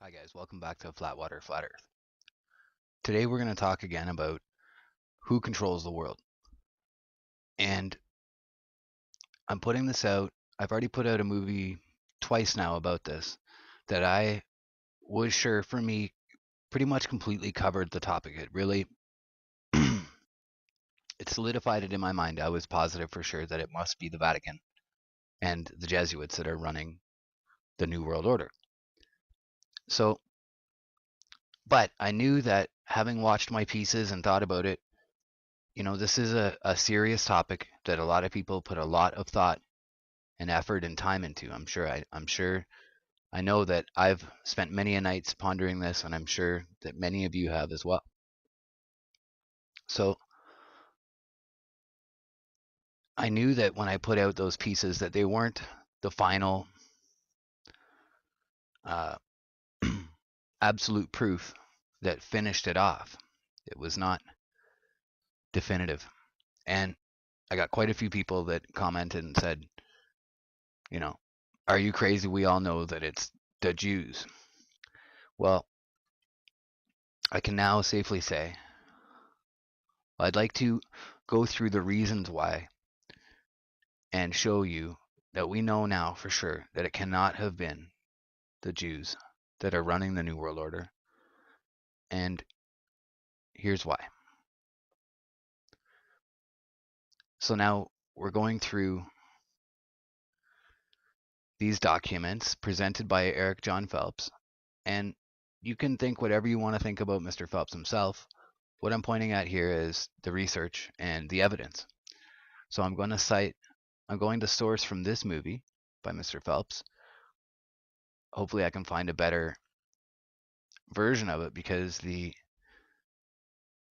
Hi guys, welcome back to FlatWater, FlatEarth. Today we're going to talk again about who controls the world. And I'm putting this out, I've already put out a movie twice now about this, that I was sure for me pretty much completely covered the topic. It really, it solidified it in my mind. I was positive for sure that it must be the Vatican and the Jesuits that are running the New World Order. So, but I knew that having watched my pieces and thought about it, this is a serious topic that a lot of people put a lot of thought and effort and time into. I know that I've spent many a nights pondering this, and I'm sure that many of you have as well. So I knew that when I put out those pieces that they weren't the final uh, absolute proof that finished it off. It was not definitive. And I got quite a few people that commented and said, you know, are you crazy? We all know that it's the Jews. Well, I can now safely say I'd like to go through the reasons why and show you that we know now for sure that it cannot have been the Jews that are running the New World Order. And here's why. So now we're going through these documents presented by Eric John Phelps, and you can think whatever you want to think about Mr. Phelps himself. What I'm pointing at here is the research and the evidence. So I'm going to source from this movie by Mr. Phelps. Hopefully I can find a better version of it because the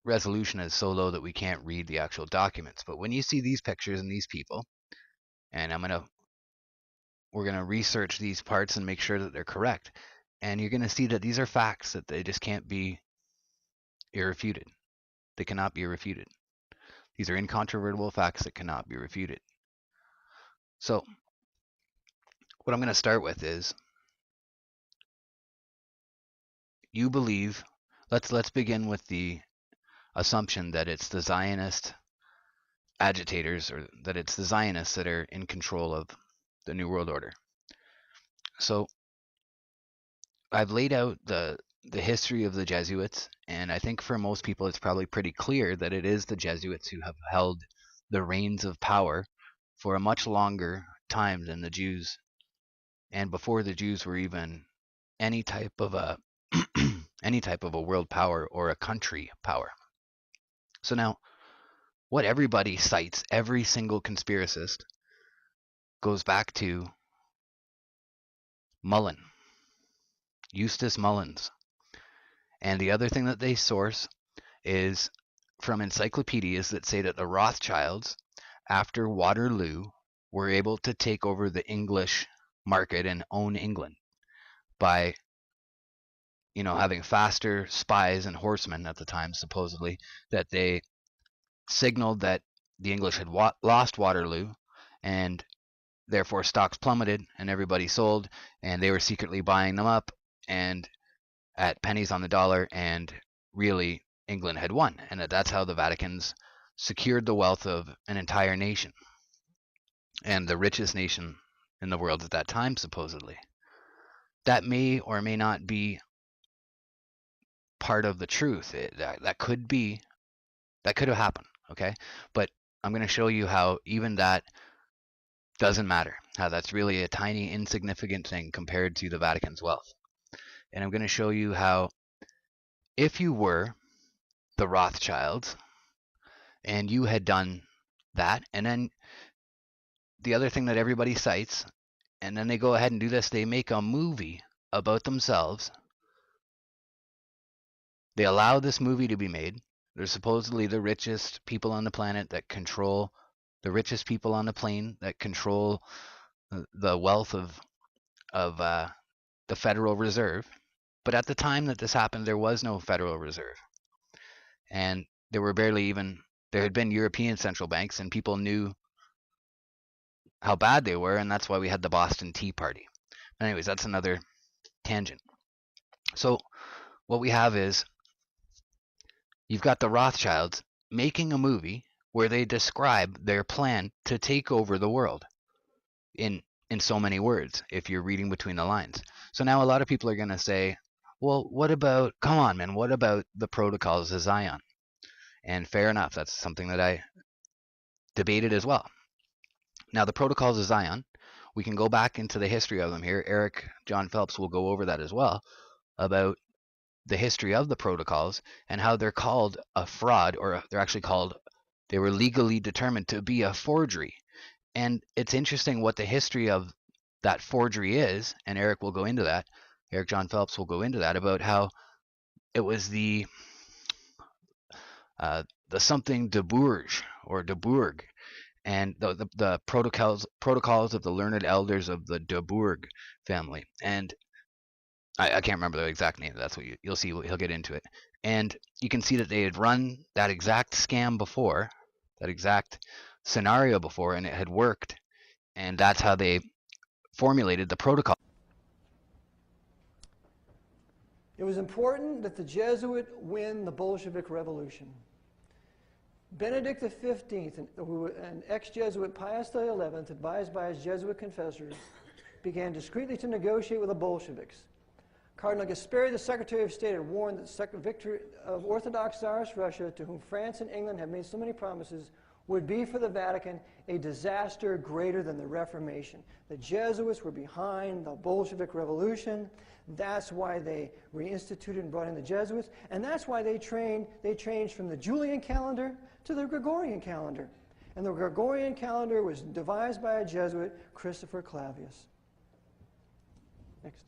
resolution is so low that we can't read the actual documents. But when you see these pictures and these people, and we're gonna research these parts and make sure that they're correct, and you're gonna see that these are facts that they just can't be irrefuted. They cannot be refuted. These are incontrovertible facts that cannot be refuted. So what I'm going to start with is you believe, let's begin with the assumption that it's the Zionist agitators, or that it's the Zionists that are in control of the New World Order. So I've laid out the history of the Jesuits, and I think for most people it's probably pretty clear that it is the Jesuits who have held the reins of power for a much longer time than the Jews, and before the Jews were even any type of a any type of a world power or a country power. So now what everybody cites, every single conspiracist, goes back to Mullen, Eustace Mullins. And the other thing that they source is from encyclopedias that say that the Rothschilds, after Waterloo, were able to take over the English market and own England by, having faster spies and horsemen at the time, supposedly, that they signaled that the English had lost Waterloo, and therefore stocks plummeted and everybody sold, and they were secretly buying them up and at pennies on the dollar, and really England had won, and that's how the Vaticans secured the wealth of an entire nation and the richest nation in the world at that time, supposedly. That may or may not be part of the truth. That could have happened, okay? But I'm going to show you how even that doesn't matter, how that's really a tiny, insignificant thing compared to the Vatican's wealth. And I'm going to show you how, if you were the Rothschilds and you had done that, and then the other thing that everybody cites, and then they go ahead and do this, they make a movie about themselves. They allow this movie to be made. They're supposedly the richest people on the planet that control the richest people on the plane that control the wealth of the Federal Reserve. But at the time that this happened, there was no Federal Reserve, and there had been European central banks, and people knew how bad they were, and that's why we had the Boston Tea Party. Anyways, that's another tangent. So what we have is you've got the Rothschilds making a movie where they describe their plan to take over the world in so many words if you're reading between the lines. So now a lot of people are going to say, well, what about, come on, man, what about the protocols of Zion? And fair enough, that's something that I debated as well. Now, the protocols of Zion, we can go back into the history of them here. Eric John Phelps will go over that as well, about the history of the protocols and how they're called a fraud, or they're actually called, they were legally determined to be a forgery. And it's interesting what the history of that forgery is, and Eric will go into that. Eric John Phelps will go into that, about how it was the something de Bourges or de Bourg, and the protocols of the learned elders of the de Bourg family. And I can't remember the exact name. That's what you'll see. He'll get into it, and you can see that they had run that exact scam before, that exact scenario before, and it had worked. And that's how they formulated the protocol. It was important that the Jesuit win the Bolshevik Revolution. Benedict XV, an ex-Jesuit Pius XI, advised by his Jesuit confessors, began discreetly to negotiate with the Bolsheviks. Cardinal Gasperi, the Secretary of State, had warned that the victory of Orthodox Tsarist Russia, to whom France and England had made so many promises, would be for the Vatican a disaster greater than the Reformation. The Jesuits were behind the Bolshevik Revolution. That's why they reinstituted and brought in the Jesuits, and that's why they changed from the Julian calendar to the Gregorian calendar. And the Gregorian calendar was devised by a Jesuit, Christopher Clavius. Next.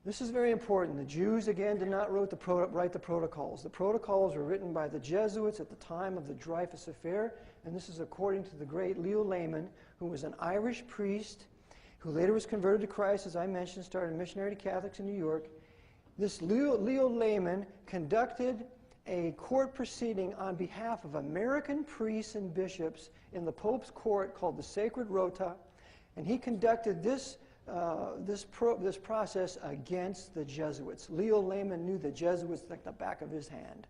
This is very important. The Jews, again, did not write the protocols. The protocols were written by the Jesuits at the time of the Dreyfus Affair, and this is according to the great Leo Lehman, who was an Irish priest who later was converted to Christ, as I mentioned, started missionary to Catholics in New York. This Leo Lehman conducted a court proceeding on behalf of American priests and bishops in the Pope's court called the Sacred Rota, and he conducted this process against the Jesuits. Leo Lehman knew the Jesuits like the back of his hand.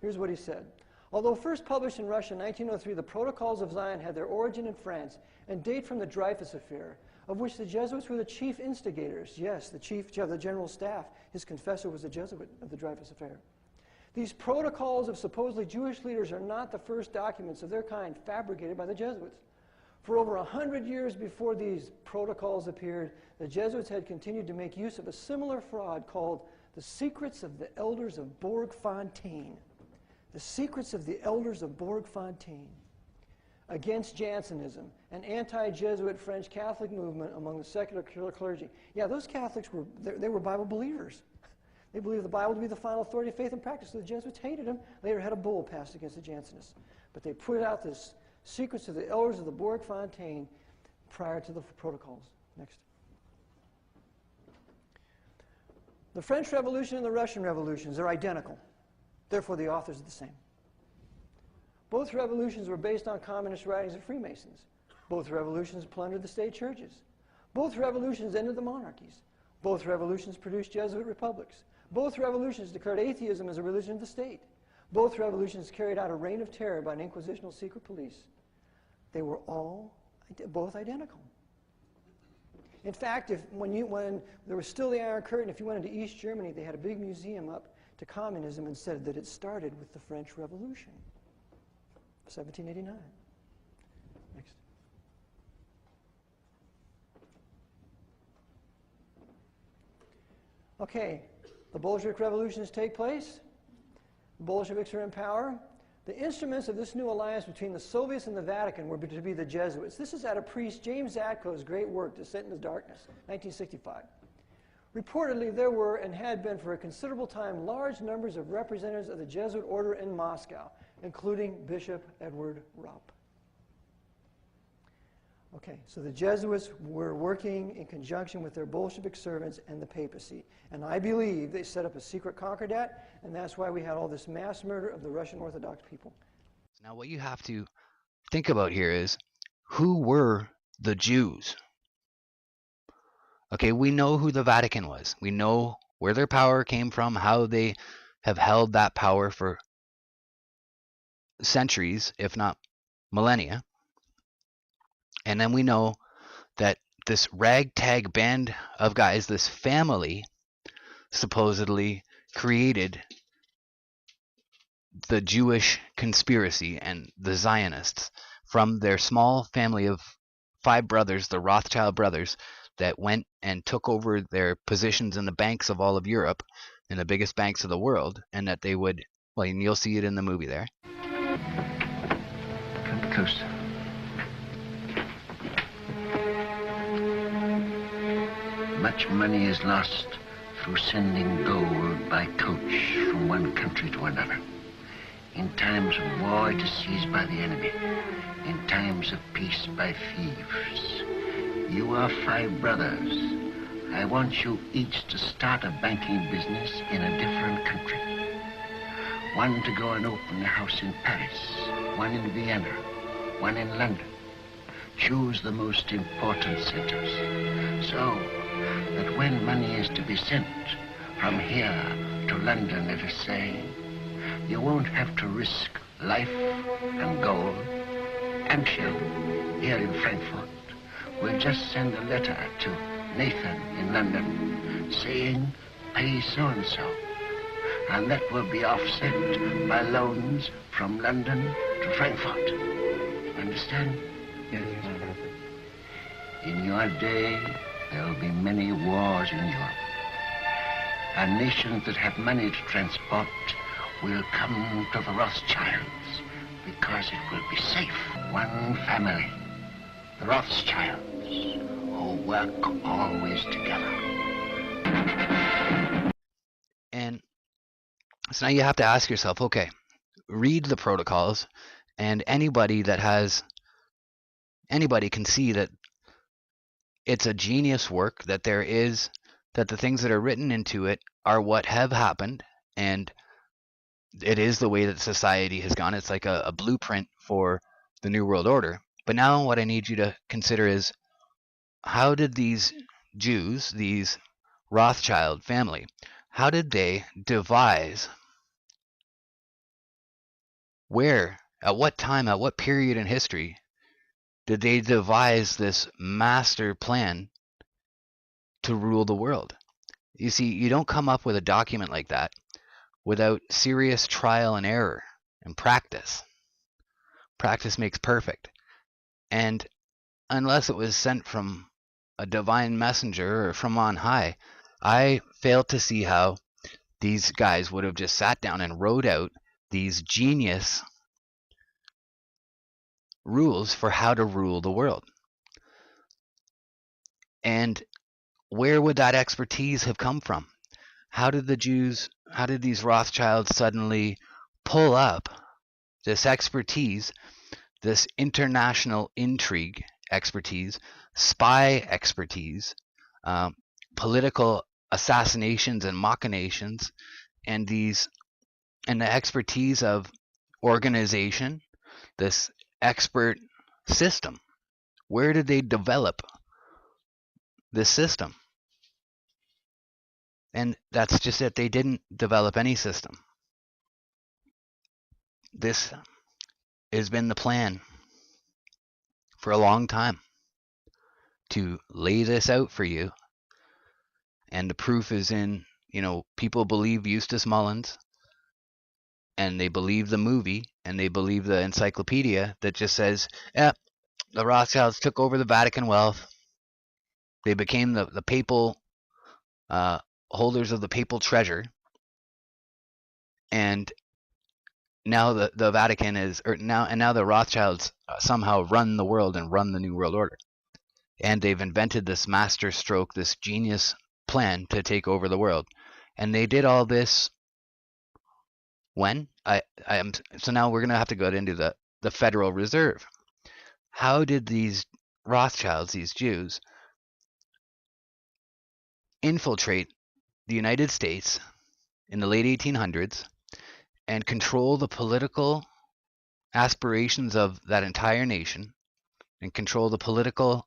Here's what he said. Although first published in Russia in 1903, the Protocols of Zion had their origin in France and date from the Dreyfus Affair, of which the Jesuits were the chief instigators. Yes, the general staff, his confessor was a Jesuit of the Dreyfus Affair. These protocols of supposedly Jewish leaders are not the first documents of their kind fabricated by the Jesuits. For over 100 years before these protocols appeared, the Jesuits had continued to make use of a similar fraud called the Secrets of the Elders of Bourg-Fontaine. The Secrets of the Elders of Bourg-Fontaine against Jansenism, an anti-Jesuit French Catholic movement among the secular clergy. Yeah, those Catholics were Bible believers. They believed the Bible to be the final authority of faith and practice. So the Jesuits hated them. Later had a bull passed against the Jansenists. But they put out this Secrets of the Elders of the Bourg-Fontaine prior to the protocols. Next. The French Revolution and the Russian revolutions are identical. Therefore, the authors are the same. Both revolutions were based on communist writings of Freemasons. Both revolutions plundered the state churches. Both revolutions ended the monarchies. Both revolutions produced Jesuit republics. Both revolutions declared atheism as a religion of the state. Both revolutions carried out a reign of terror by an inquisitional secret police. They were both identical. In fact, when there was still the Iron Curtain, if you went into East Germany, they had a big museum up to communism and said that it started with the French Revolution, 1789. Next. Okay, the Bolshevik revolutions take place. The Bolsheviks are in power. The instruments of this new alliance between the Soviets and the Vatican were to be the Jesuits. This is out of priest James Zatko's great work, Descent into Darkness, 1965. Reportedly, there were and had been for a considerable time large numbers of representatives of the Jesuit order in Moscow, including Bishop Edward Rupp. Okay, so the Jesuits were working in conjunction with their Bolshevik servants and the papacy. And I believe they set up a secret concordat, and that's why we had all this mass murder of the Russian Orthodox people. Now, what you have to think about here is, who were the Jews? Okay, we know who the Vatican was. We know where their power came from, how they have held that power for centuries, if not millennia. And then we know that this ragtag band of guys, this family, supposedly created the Jewish conspiracy and the Zionists from their small family of 5 brothers, the Rothschild brothers, that went and took over their positions in the banks of all of Europe and the biggest banks of the world, and that they would, well, and you'll see it in the movie there. Come closer. Much money is lost through sending gold by coach from one country to another. In times of war, it is seized by the enemy. In times of peace, by thieves. You are 5 brothers. I want you each to start a banking business in a different country. One to go and open a house in Paris, one in Vienna, one in London. Choose the most important centers, so that when money is to be sent from here to London, let us say, you won't have to risk life and gold and shell here in Frankfurt. We'll just send a letter to Nathan in London saying, pay so-and-so. And that will be offset by loans from London to Frankfurt. Understand? Yes. In your day, there will be many wars in Europe. And nations that have money to transport will come to the Rothschilds because it will be safe. One family, the Rothschilds, who work always together. And so now you have to ask yourself, okay, read the protocols, and anybody can see that it's a genius work, that the things that are written into it are what have happened, and it is the way that society has gone. It's like a blueprint for the New World Order. But now what I need you to consider is, how did these Jews, these Rothschild family, how did they devise, where, at what time, at what period in history did they devise this master plan to rule the world? You see, you don't come up with a document like that without serious trial and error and practice. Practice makes perfect. And unless it was sent from a divine messenger or from on high, I fail to see how these guys would have just sat down and wrote out these genius rules for how to rule the world. And where would that expertise have come from? How did these Rothschilds suddenly pull up this expertise, this international intrigue expertise, spy expertise, political assassinations and machinations, and the expertise of organization, this expert system? Where did they develop this system? And that's just it. They didn't develop any system. This has been the plan for a long time, to lay this out for you. And the proof is in, people believe Eustace Mullins, and they believe the movie, and they believe the encyclopedia that just says, yeah, the Rothschilds took over the Vatican wealth. They became the papal holders of the papal treasure. And now the Vatican now the Rothschilds somehow run the world and run the New World Order. And they've invented this master stroke, this genius plan to take over the world. And they did all this when? So now we're going to have to go into the Federal Reserve. How did these Rothschilds, these Jews, infiltrate the United States in the late 1800s and control the political aspirations of that entire nation, and control the political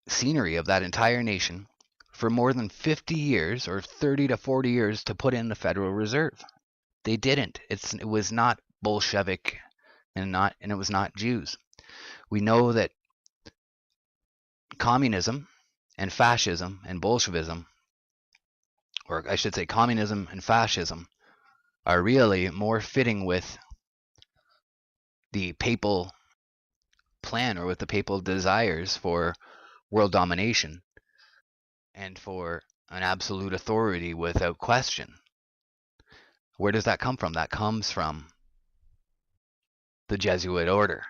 scenery of that entire nation for more than 50 years or 30 to 40 years to put in the Federal Reserve. They didn't. It was not Bolshevik and it was not Jews. We know that communism and fascism and Bolshevism, or I should say communism and fascism, are really more fitting with the papal plan or with the papal desires for world domination and for an absolute authority without question. Where does that come from? That comes from the Jesuit order.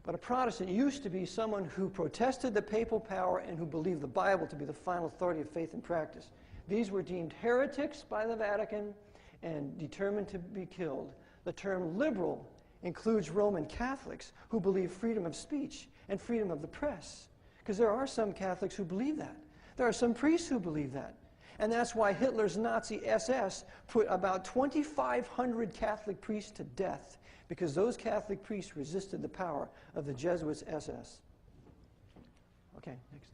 But a Protestant used to be someone who protested the papal power and who believed the Bible to be the final authority of faith and practice. These were deemed heretics by the Vatican and determined to be killed. The term liberal includes Roman Catholics who believe freedom of speech and freedom of the press, because there are some Catholics who believe that. There are some priests who believe that. And that's why Hitler's Nazi SS put about 2,500 Catholic priests to death, because those Catholic priests resisted the power of the Jesuits' SS. Okay, next.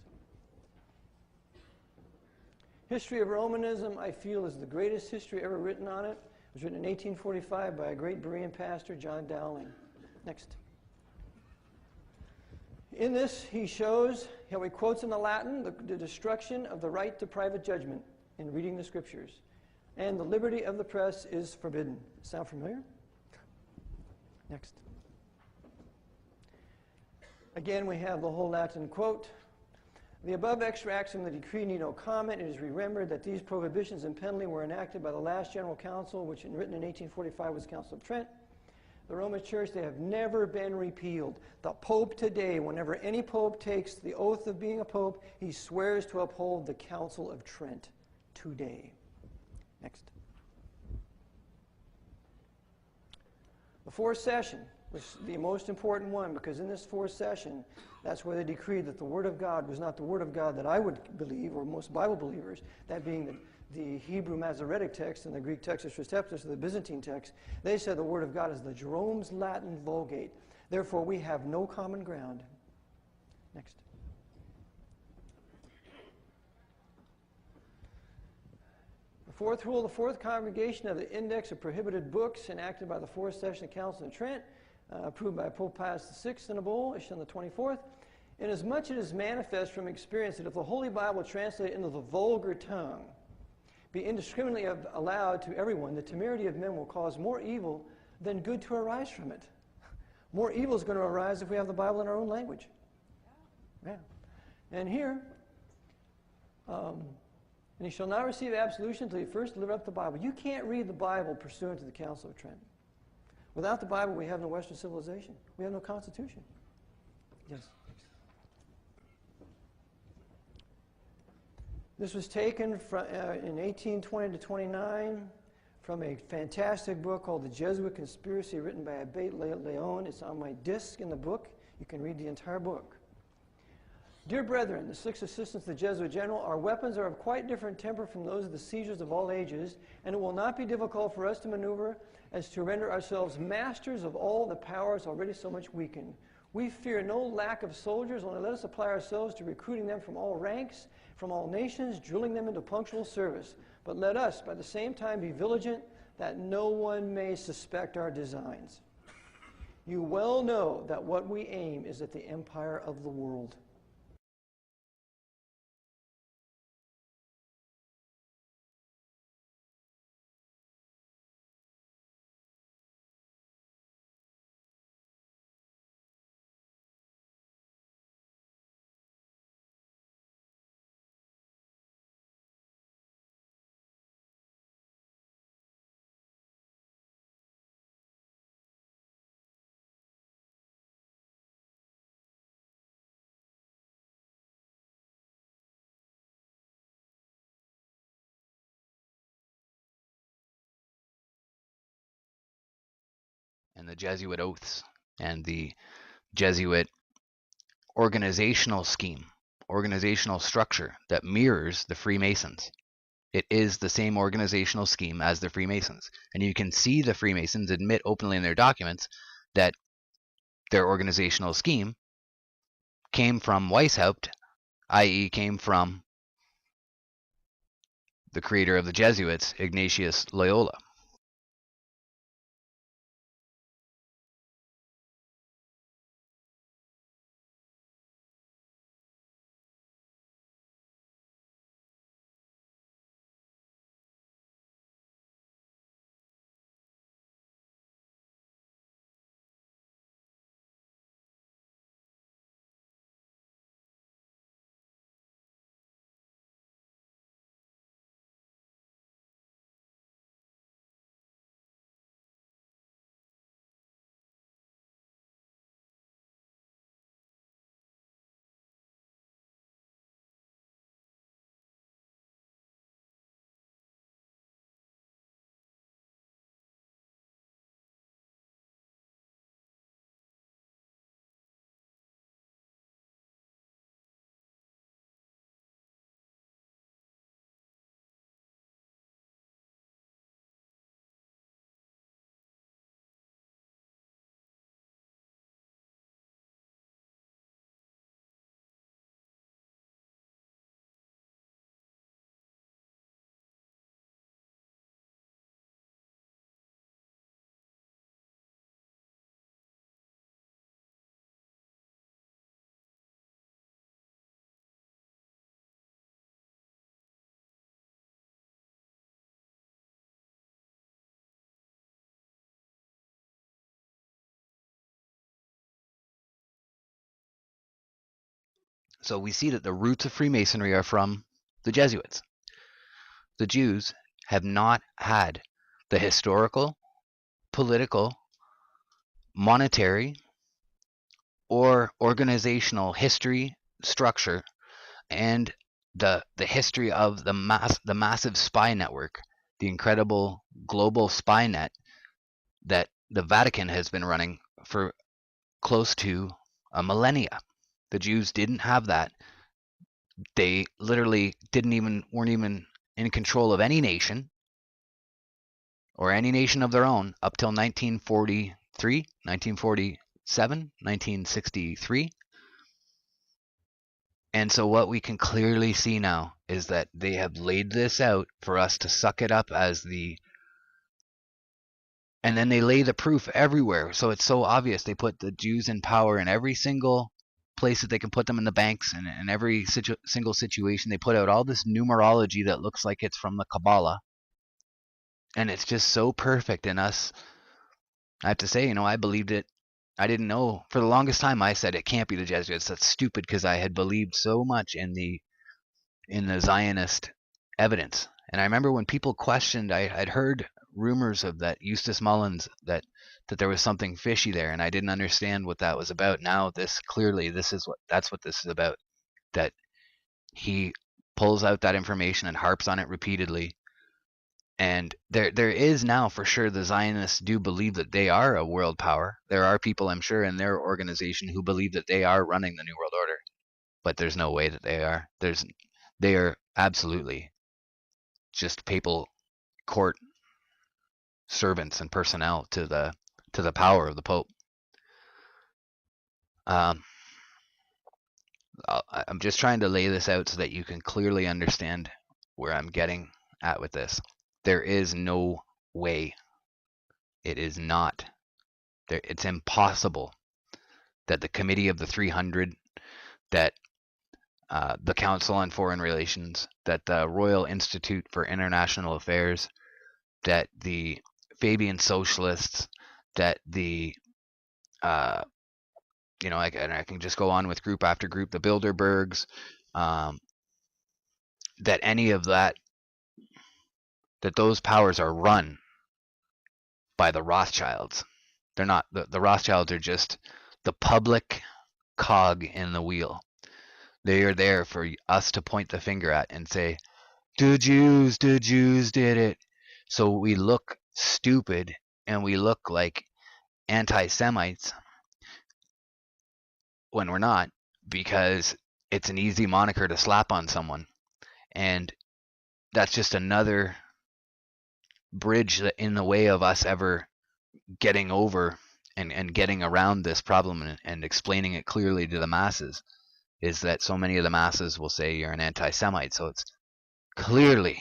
History of Romanism, I feel, is the greatest history ever written on it. It was written in 1845 by a great Berean pastor, John Dowling. Next. In this, he shows how he quotes in the Latin the destruction of the right to private judgment in reading the scriptures. And the liberty of the press is forbidden. Sound familiar? Next. Again, we have the whole Latin quote. The above extracts from the decree need no comment. It is remembered that these prohibitions and penalty were enacted by the last General Council, which written in 1845 was the Council of Trent. The Roman Church, they have never been repealed. The Pope today, whenever any Pope takes the oath of being a Pope, he swears to uphold the Council of Trent today. Next. The fourth session was the most important one, because in this fourth session, that's where they decreed that the Word of God was not the Word of God that I would believe, or most Bible believers, that being the Hebrew Masoretic text and the Greek Textus Receptus, or the Byzantine text. They said the Word of God is the Jerome's Latin Vulgate. Therefore, we have no common ground. Next. The fourth rule, the fourth congregation of the Index of Prohibited Books, enacted by the fourth session of the Council of Trent, approved by Pope Pius VI in a bull issued on the 24th. Inasmuch it is manifest from experience that if the Holy Bible translated into the vulgar tongue be indiscriminately allowed to everyone, the temerity of men will cause more evil than good to arise from it. More evil is going to arise if we have the Bible in our own language. Yeah. And here, and he shall not receive absolution until he first deliver up the Bible. You can't read the Bible pursuant to the Council of Trent. Without the Bible, we have no Western civilization. We have no Constitution. Yes. This was taken from, in 1820 to 29 from a fantastic book called The Jesuit Conspiracy, written by Abate Leon. It's on my disc in the book. You can read the entire book. Dear brethren, the 6 assistants of the Jesuit general, our weapons are of quite different temper from those of the Caesars of all ages, and it will not be difficult for us to maneuver as to render ourselves masters of all the powers already so much weakened. We fear no lack of soldiers, only let us apply ourselves to recruiting them from all ranks, from all nations, drilling them into punctual service. But let us, by the same time, be vigilant that no one may suspect our designs. You well know that what we aim is at the empire of the world. And the Jesuit oaths and the Jesuit organizational scheme, organizational structure that mirrors the Freemasons. It is the same organizational scheme as the Freemasons. And you can see the Freemasons admit openly in their documents that their organizational scheme came from Weishaupt, i.e. came from the creator of the Jesuits, Ignatius Loyola. So we see that the roots of Freemasonry are from the Jesuits. The Jews have not had the historical, political, monetary, or organizational history, structure, and the history of the massive spy network, the incredible global spy net that the Vatican has been running for close to a millennia. The Jews didn't have that. They literally weren't even in control of any nation or any nation of their own up till 1943, 1947, 1963. And so what we can clearly see now is that they have laid this out for us to suck it up as the And then they lay the proof everywhere. So it's so obvious. They put the Jews in power in every single place that they can put them, in the banks, and in every single situation. They put out all this numerology that looks like it's from the Kabbalah. And it's just so perfect in us. I have to say, I believed it. I didn't know. For the longest time, I said it can't be the Jesuits. That's stupid, because I had believed so much in the Zionist evidence. And I remember when people questioned, I'd heard rumors of that Eustace Mullins, that there was something fishy there, and I didn't understand what that was about. Now that's what this is about. That he pulls out that information and harps on it repeatedly. And there is now, for sure, the Zionists do believe that they are a world power. There are people, I'm sure, in their organization who believe that they are running the New World Order. But there's no way that they are. They are absolutely just papal court servants and personnel to the power of the Pope. I'm just trying to lay this out so that you can clearly understand where I'm getting at with this. There is no way. It is not. It's impossible that the Committee of the 300, that the Council on Foreign Relations, that the Royal Institute for International Affairs, that the Fabian Socialists, that the I can just go on with group after group, the Bilderbergs, that any of that those powers are run by the Rothschilds. They're not. The Rothschilds are just the public cog in the wheel. They are there for us to point the finger at and say, the Jews did it. So we look stupid and we look like anti-Semites when we're not, because it's an easy moniker to slap on someone. And that's just another bridge in the way of us ever getting over and getting around this problem and explaining it clearly to the masses, is that so many of the masses will say you're an anti-Semite. So it's clearly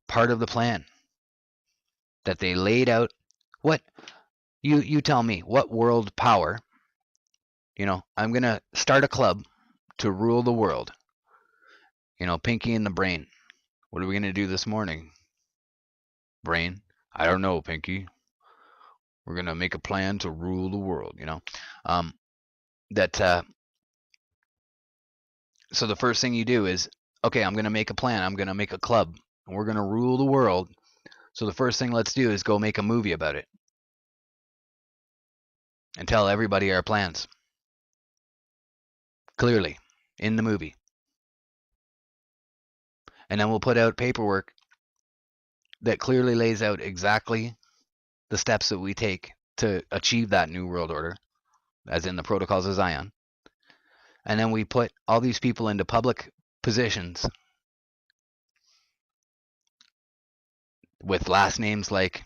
part of the plan that they laid out. What you tell me, what world power, I'm going to start a club to rule the world. Pinky in the brain. What are we going to do this morning? Brain? I don't know, Pinky. We're going to make a plan to rule the world, so the first thing you do is, okay, I'm going to make a plan. I'm going to make a club, and we're going to rule the world. So the first thing let's do is go make a movie about it and tell everybody our plans clearly in the movie. And then we'll put out paperwork that clearly lays out exactly the steps that we take to achieve that new world order, as in the Protocols of Zion. And then we put all these people into public positions with last names like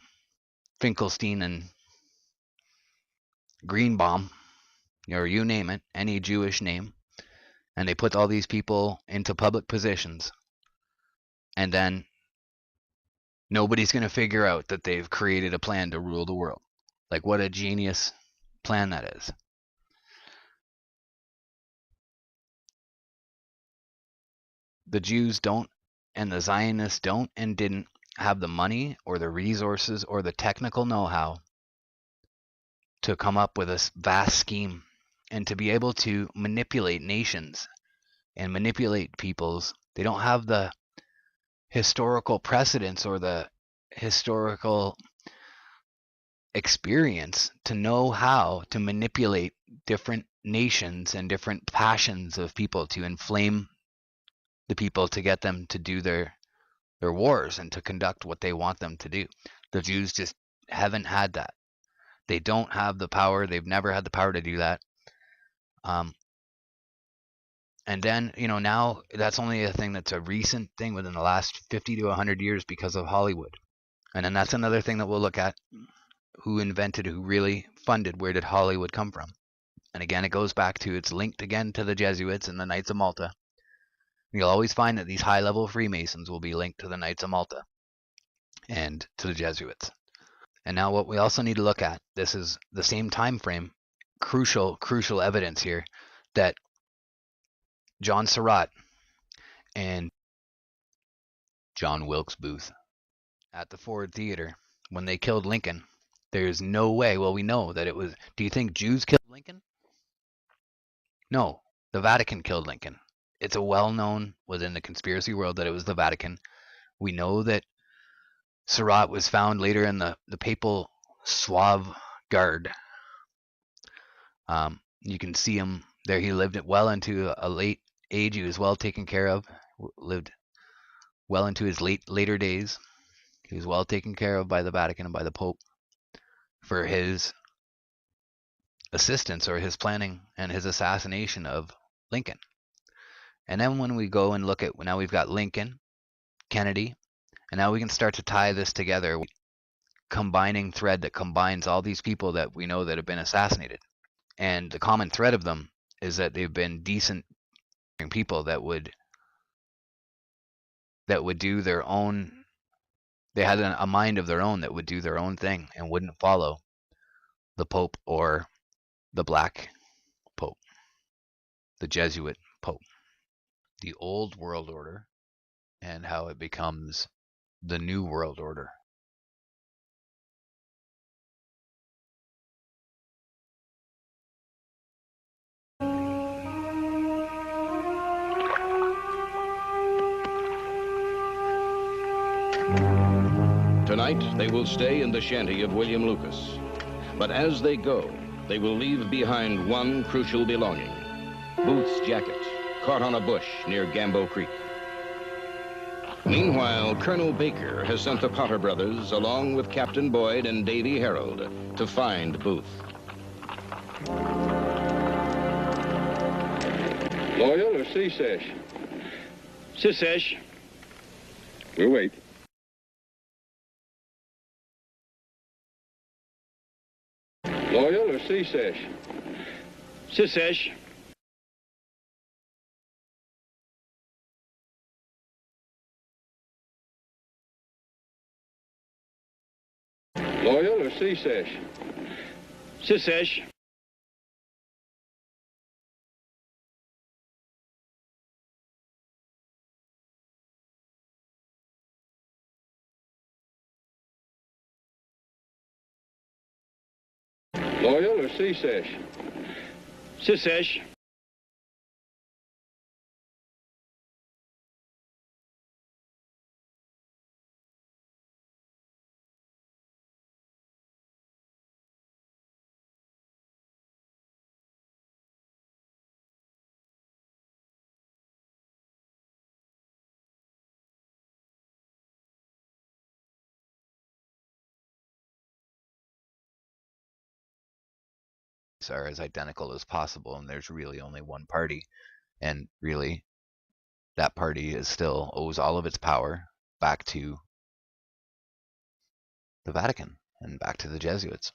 Finkelstein and Greenbaum, or you name it, any Jewish name. And they put all these people into public positions. And then nobody's going to figure out that they've created a plan to rule the world. Like, what a genius plan that is. The Jews don't, and the Zionists don't and didn't have the money or the resources or the technical know-how to come up with a vast scheme and to be able to manipulate nations and manipulate peoples. They don't have the historical precedence or the historical experience to know how to manipulate different nations and different passions of people to inflame the people, to get them to do their wars and to conduct what they want them to do. The Jews just haven't had that. They don't have the power. They've never had the power to do that. And then, now that's only a thing that's a recent thing within the last 50 to 100 years because of Hollywood. And then that's another thing that we'll look at. Who invented, who really funded, where did Hollywood come from? And again, it goes back to, it's linked again to the Jesuits and the Knights of Malta. You'll always find that these high-level Freemasons will be linked to the Knights of Malta and to the Jesuits. And now what we also need to look at, this is the same time frame, crucial evidence here, that John Surratt and John Wilkes Booth at the Ford Theater, when they killed Lincoln, there's no way, well, we know that it was, do you think Jews killed Lincoln? No, the Vatican killed Lincoln. It's a well-known within the conspiracy world that it was the Vatican. We know that Surratt was found later in the papal Suave Guard. You can see him there. He lived well into a late age. He was well taken care of, lived well into his later days. He was well taken care of by the Vatican and by the Pope for his assistance or his planning and his assassination of Lincoln. And then when we go and look at, now we've got Lincoln, Kennedy, and now we can start to tie this together, combining thread that combines all these people that we know that have been assassinated. And the common thread of them is that they've been decent people that would do their own, they had a mind of their own that would do their own thing and wouldn't follow the Pope or the Black Pope, the Jesuit Pope, the old world order, and how it becomes the new world order. Tonight, they will stay in the shanty of William Lucas. But as they go, they will leave behind one crucial belonging: Booth's jacket, caught on a bush near Gambo Creek. Meanwhile, Colonel Baker has sent the Potter brothers, along with Captain Boyd and Davy Harold, to find Booth. Loyal or Secesh? Secesh. We'll wait. Loyal or Secesh? Secesh. Loyal or Secesh? Secesh. Loyal or Secesh? Secesh. Are as identical as possible, and there's really only one party, and really that party is still owes all of its power back to the Vatican and back to the Jesuits.